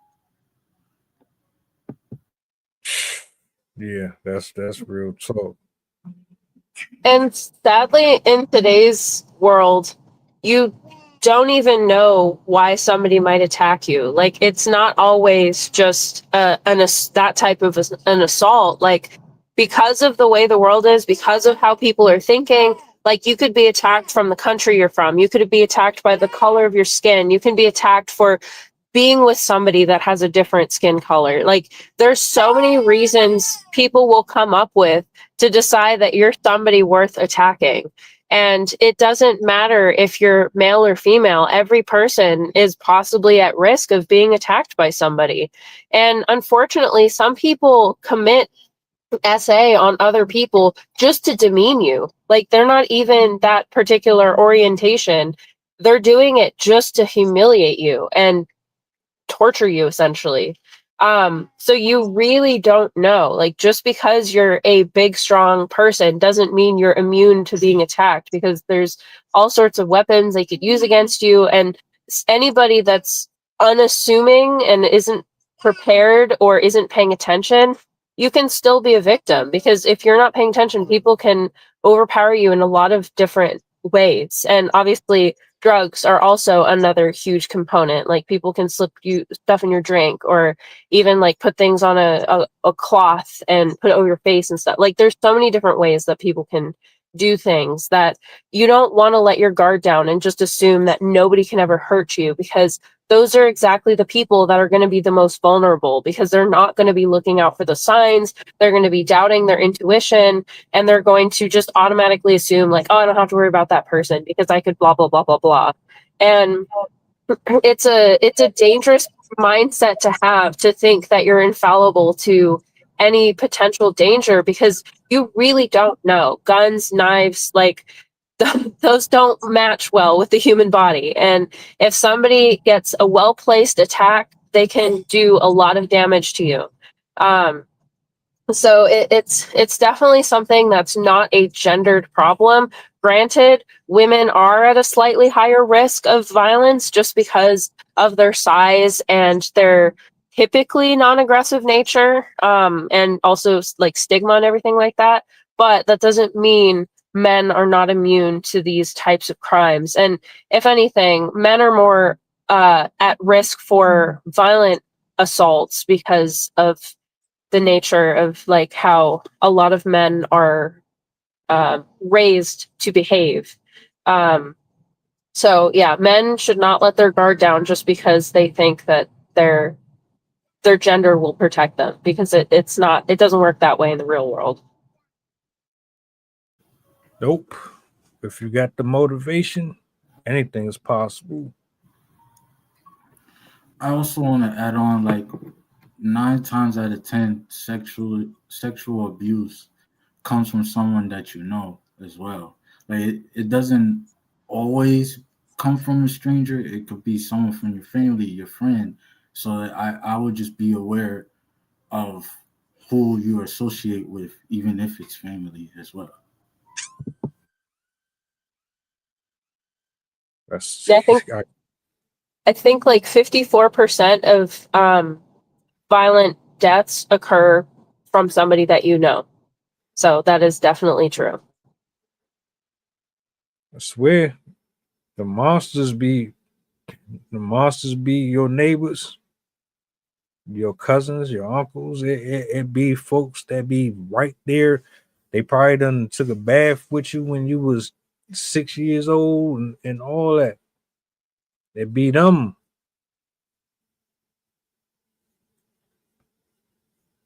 Speaker 6: yeah, that's real talk.
Speaker 8: And sadly, in today's world, you don't even know why somebody might attack you. Like, it's not always just that type of an assault. Like, because of the way the world is, because of how people are thinking, like, you could be attacked from the country you're from. You could be attacked by the color of your skin. You can be attacked for being with somebody that has a different skin color. Like, there's so many reasons people will come up with to decide that you're somebody worth attacking. And it doesn't matter if you're male or female, every person is possibly at risk of being attacked by somebody. And unfortunately, some people commit SA on other people just to demean you. Like, they're not even that particular orientation. They're doing it just to humiliate you and torture you, essentially. So you really don't know. Like, just because you're a big strong person doesn't mean you're immune to being attacked, because there's all sorts of weapons they could use against you. And anybody that's unassuming and isn't prepared or isn't paying attention, you can still be a victim, because if you're not paying attention, people can overpower you in a lot of different ways. And obviously drugs are also another huge component. Like, people can slip you stuff in your drink, or even like put things on a cloth and put it over your face and stuff. Like, there's so many different ways that people can do things, that you don't want to let your guard down and just assume that nobody can ever hurt you, because those are exactly the people that are going to be the most vulnerable, because they're not going to be looking out for the signs. They're going to be doubting their intuition, and they're going to just automatically assume, like, oh, I don't have to worry about that person because I could blah blah blah blah blah. And it's a dangerous mindset to have, to think that you're infallible to any potential danger, because you really don't know. Guns, knives, like, those don't match well with the human body. And if somebody gets a well-placed attack, they can do a lot of damage to you. So it's definitely something that's not a gendered problem. Granted, women are at a slightly higher risk of violence just because of their size and their typically non-aggressive nature, and also like stigma and everything like that. But that doesn't mean men are not immune to these types of crimes. And if anything, men are more at risk for violent assaults because of the nature of like how a lot of men are raised to behave. So yeah, men should not let their guard down just because they think that their gender will protect them, because it doesn't work that way in the real world.
Speaker 6: Nope. If you got the motivation, anything is possible.
Speaker 7: I also want to add on, like, 9 times out of 10, sexual abuse comes from someone that you know as well. Like, it doesn't always come from a stranger. It could be someone from your family, your friend. So I would just be aware of who you associate with, even if it's family as well.
Speaker 6: That's
Speaker 8: Yeah, I think like 54% of violent deaths occur from somebody that you know. So that is definitely true.
Speaker 6: I swear, the monsters be your neighbors, your cousins, your uncles. It be folks that be right there. They probably done took a bath with you when you was 6 years old and all that. It be them.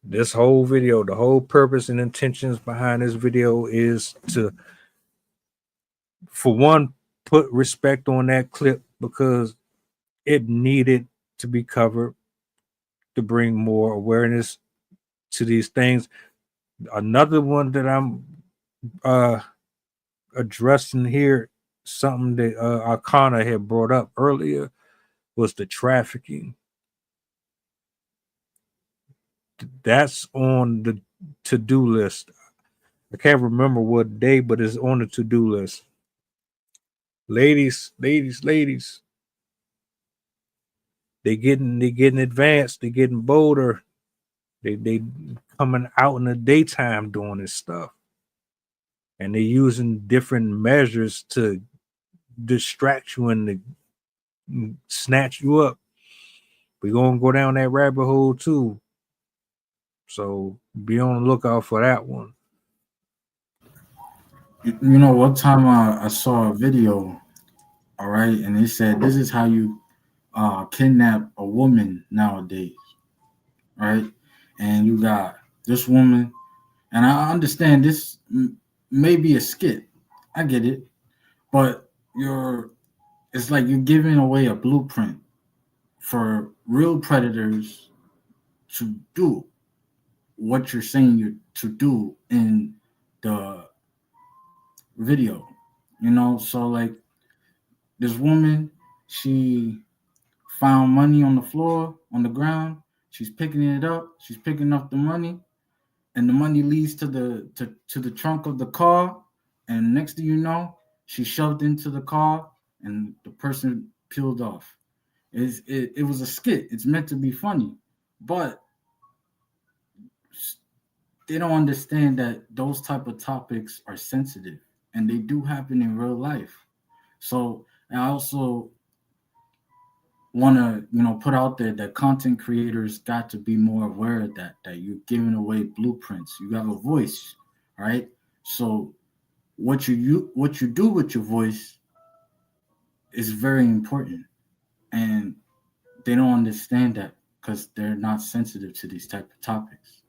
Speaker 6: This whole video, the whole purpose and intentions behind this video is to, for one, put respect on that clip because it needed to be covered to bring more awareness to these things. Another one that I'm addressing here, something that Arcana had brought up earlier, was the trafficking. That's on the to-do list. I can't remember what day, but it's on the to-do list. Ladies. They getting advanced. They getting bolder. They coming out in the daytime doing this stuff, and they're using different measures to distract you and to snatch you up. We're gonna go down that rabbit hole too, so be on the lookout for that one.
Speaker 7: You know, one time I saw a video, all right, and they said this is how you kidnap a woman nowadays, right? And you got this woman, and I understand this may be a skit. I get it, but it's like you're giving away a blueprint for real predators to do what you're saying you to do in the video. You know, so like this woman, she found money on the floor, on the ground. She's picking it up. She's picking up the money, and the money leads to the trunk of the car. And next thing you know, she shoved into the car, and the person peeled off. It was a skit. It's meant to be funny, but they don't understand that those type of topics are sensitive, and they do happen in real life. So I also want to put out there that content creators got to be more aware of that you're giving away blueprints. You have a voice, right? So what you do with your voice is very important, and they don't understand that because they're not sensitive to these type of topics.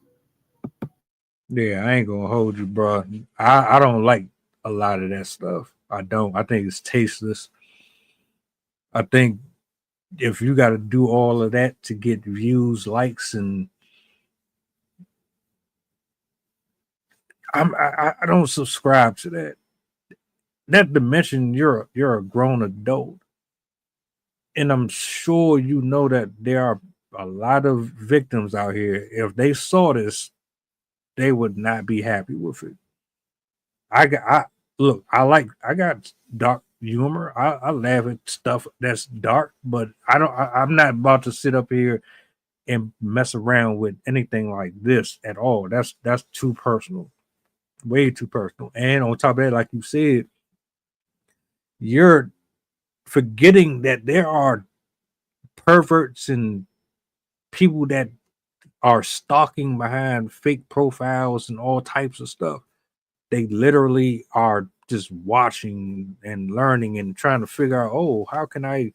Speaker 6: Yeah, I ain't gonna hold you, bro. I don't like a lot of that stuff. I don't. I think it's tasteless. I think if you got to do all of that to get views, likes, and I don't subscribe to that. Not to mention you're a grown adult, and I'm sure you know that there are a lot of victims out here. If they saw this, they would not be happy with it. I got dark humor. I laugh at stuff that's dark, but I'm not about to sit up here and mess around with anything like this at all. That's too personal. way too personal. And on top of that, like you said, you're forgetting that there are perverts and people that are stalking behind fake profiles and all types of stuff. They literally are just watching and learning and trying to figure out, oh, how can I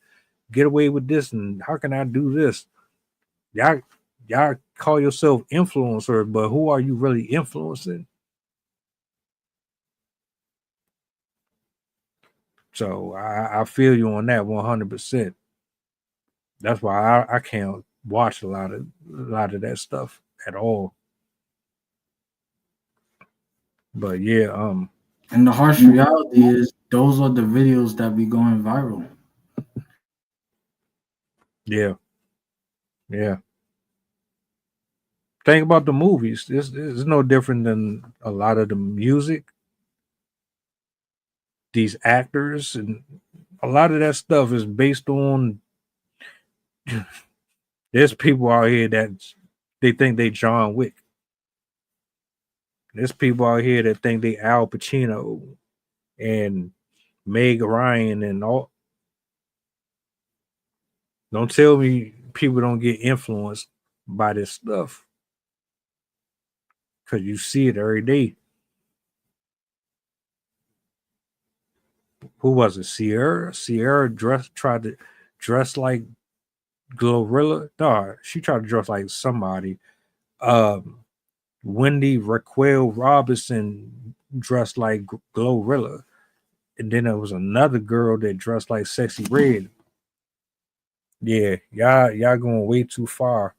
Speaker 6: get away with this and how can I do this? Y'all call yourself influencer, but who are you really influencing? So I feel you on that 100%. That's why I can't watch a lot of that stuff at all. But yeah,
Speaker 7: And the harsh reality is those are the videos that be going viral.
Speaker 6: yeah. Think about the movies. It's no different than a lot of the music. These actors and a lot of that stuff is based on. There's people out here that they think they John Wick. There's people out here that think they Al Pacino and Meg Ryan and all. Don't tell me people don't get influenced by this stuff, because you see it every day. Who was it? Sierra tried to dress like Glorilla. No, she tried to dress like somebody. Wendy Raquel Robinson dressed like Glorilla. And then there was another girl that dressed like Sexy Red. Yeah, y'all going way too far,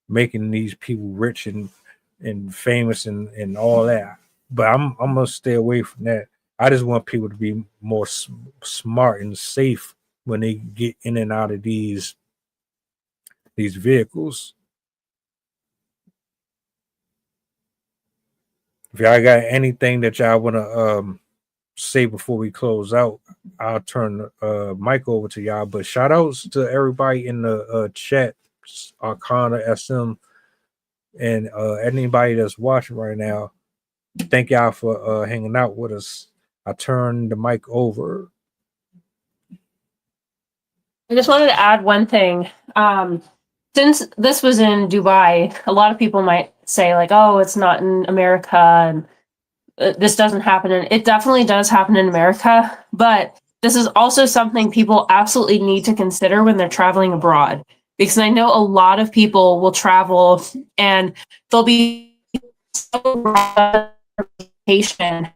Speaker 6: making these people rich and famous and all that. But I'm gonna stay away from that. I just want people to be more smart and safe when they get in and out of these vehicles. If y'all got anything that y'all want to say before we close out, I'll turn the mic over to y'all. But shout outs to everybody in the chat, Arcana SM, and anybody that's watching right now. Thank y'all for hanging out with us. I turn the mic over.
Speaker 8: I just wanted to add one thing. Since this was in Dubai, a lot of people might say like, "Oh, it's not in America," and this doesn't happen. And it definitely does happen in America, but this is also something people absolutely need to consider when they're traveling abroad. Because I know a lot of people will travel and they'll be so vacation,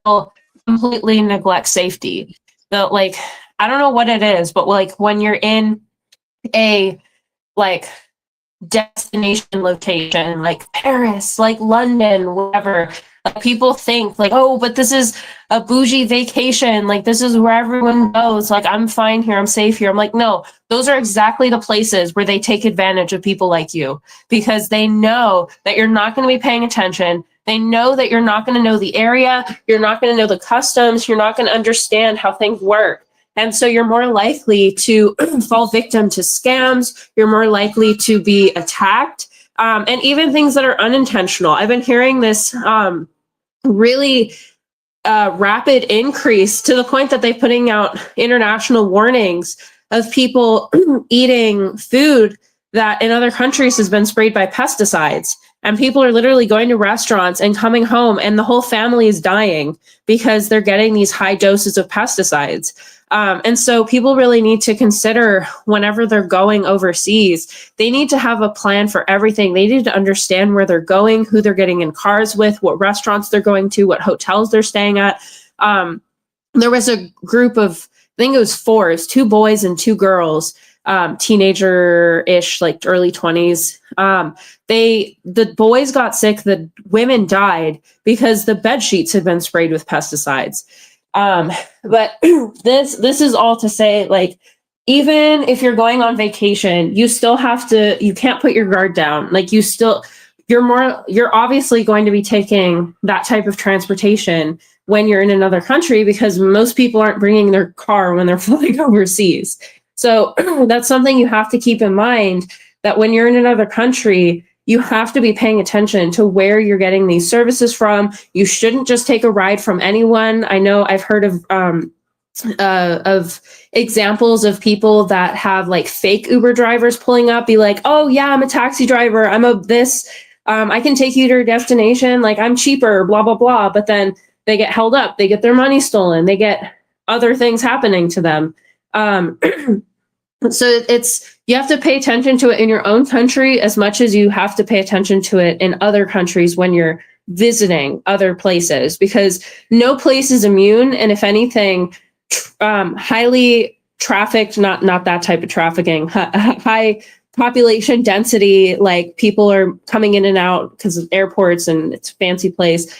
Speaker 8: they'll completely neglect safety. Like, I don't know what it is, but like when you're in a like destination location like Paris, like London, whatever, like people think like, oh, but this is a bougie vacation, like this is where everyone goes, like I'm fine here, I'm safe here. I'm like, no, those are exactly the places where they take advantage of people like you, because they know that you're not going to be paying attention. They know that you're not going to know the area, you're not going to know the customs, you're not going to understand how things work. And so you're more likely to fall victim to scams. You're more likely to be attacked, and even things that are unintentional. I've been hearing this really rapid increase to the point that they're putting out international warnings of people eating food that in other countries has been sprayed by pesticides. And people are literally going to restaurants and coming home and the whole family is dying because they're getting these high doses of pesticides. And so people really need to consider whenever they're going overseas, they need to have a plan for everything. They need to understand where they're going, who they're getting in cars with, what restaurants they're going to, what hotels they're staying at. There was a group of, I think it was 4, it was 2 boys and 2 girls, teenager-ish, like early 20s. The boys got sick, the women died because the bed sheets had been sprayed with pesticides. But this is all to say, like, even if you're going on vacation, you still have to, you can't put your guard down. Like you're obviously going to be taking that type of transportation when you're in another country, because most people aren't bringing their car when they're flying overseas. So that's something you have to keep in mind, that when you're in another country, you have to be paying attention to where you're getting these services from. You shouldn't just take a ride from anyone. I know I've heard of examples of people that have like fake Uber drivers pulling up, be like, oh yeah, I'm a taxi driver, I'm a this, I can take you to your destination, like I'm cheaper, blah blah blah. But then they get held up, they get their money stolen, they get other things happening to them. So you have to pay attention to it in your own country as much as you have to pay attention to it in other countries when you're visiting other places, because no place is immune. And if anything, highly trafficked, not that type of trafficking, high population density, like people are coming in and out because of airports and it's a fancy place.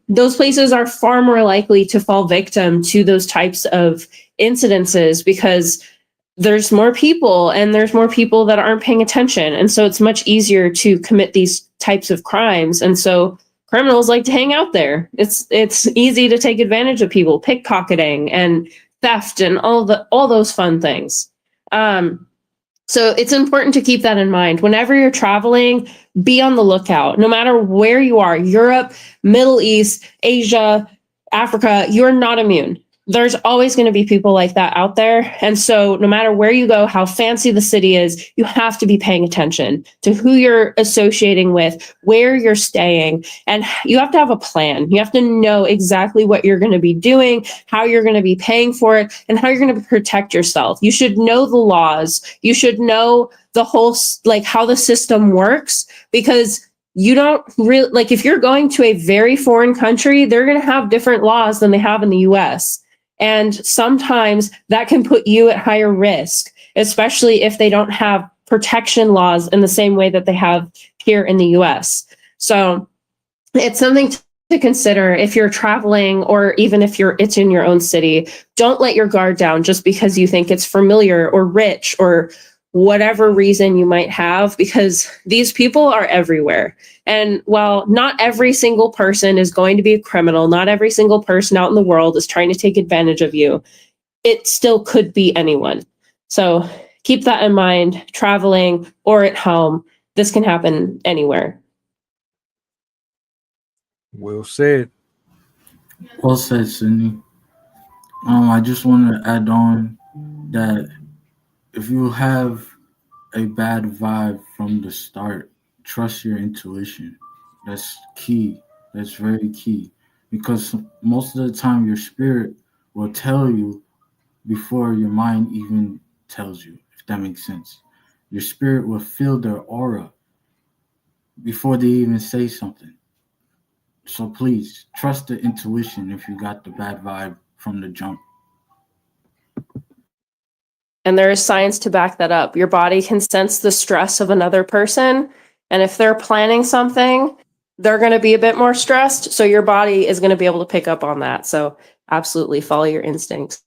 Speaker 8: Those places are far more likely to fall victim to those types of incidences because there's more people and there's more people that aren't paying attention. And so it's much easier to commit these types of crimes. And so criminals like to hang out there. It's easy to take advantage of people, pickpocketing and theft and all those fun things. So it's important to keep that in mind. Whenever you're traveling, be on the lookout. No matter where you are, Europe, Middle East, Asia, Africa, you're not immune. There's always going to be people like that out there. And so no matter where you go, how fancy the city is, you have to be paying attention to who you're associating with, where you're staying, and you have to have a plan. You have to know exactly what you're going to be doing, how you're going to be paying for it, and how you're going to protect yourself. You should know the laws. You should know the whole, like how the system works, because you don't really, like if you're going to a very foreign country, they're going to have different laws than they have in the US. And sometimes that can put you at higher risk, especially if they don't have protection laws in the same way that they have here in the US. So it's something to consider if you're traveling, or even if it's in your own city. Don't let your guard down just because you think it's familiar or rich or whatever reason you might have, because these people are everywhere. And while not every single person is going to be a criminal, not every single person out in the world is trying to take advantage of you, it still could be anyone. So keep that in mind, traveling or at home. This can happen anywhere.
Speaker 6: Well said.
Speaker 7: Well said, Sydney. I just want to add on that if you have a bad vibe from the start, trust your intuition. That's key. That's very key. Because most of the time, your spirit will tell you before your mind even tells you, if that makes sense. Your spirit will feel their aura before they even say something. So please trust the intuition if you got the bad vibe from the jump.
Speaker 8: And there is science to back that up. Your body can sense the stress of another person. And if they're planning something, they're going to be a bit more stressed. So your body is going to be able to pick up on that. So absolutely follow your instincts.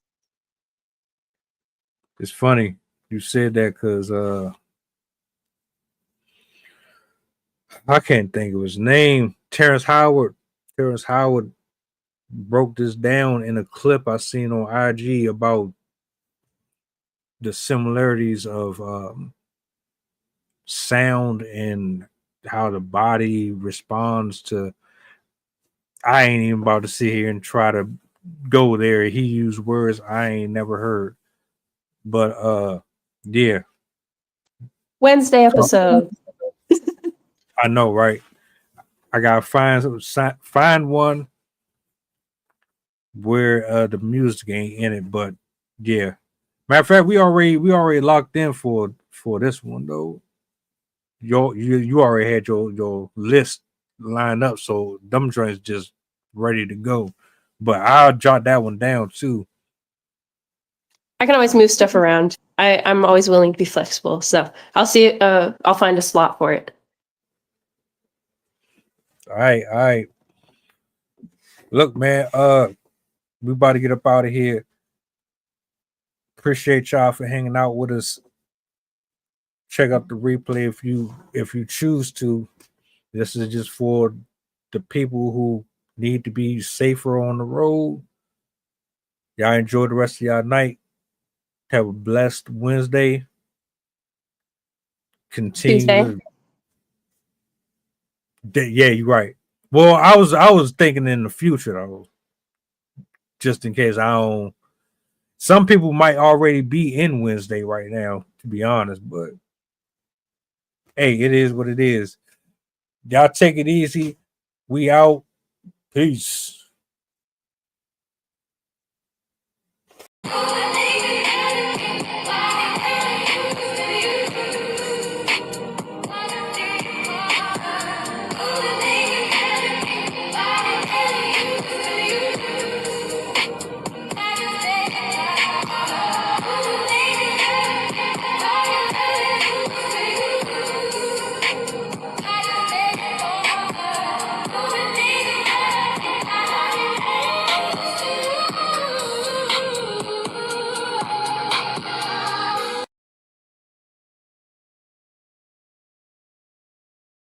Speaker 6: It's funny you said that because I can't think of his name. Terrence Howard. Terrence Howard broke this down in a clip I seen on IG about the similarities of sound and how the body responds to. I ain't even about to sit here and try to go there. He used words I ain't never heard. But yeah.
Speaker 8: Wednesday episode.
Speaker 6: I know, right? I gotta find one where the music ain't in it, but yeah. Matter of fact, we already locked in for this one though. You already had your list lined up, so them joints just ready to go. But I'll jot that one down too.
Speaker 8: I can always move stuff around. I'm always willing to be flexible, so I'll see. I'll find a slot for it.
Speaker 6: All right. Look, man, we about to get up out of here. Appreciate y'all for hanging out with us. Check out the replay if you choose to. This is just for the people who need to be safer on the road. Y'all enjoy the rest of y'all night. Have a blessed Wednesday. Continue. Yeah, you're right. Well, I was thinking in the future though, just in case I don't. Some people might already be in Wednesday right now, to be honest. But hey, it is what it is. Y'all take it easy. We out. Peace.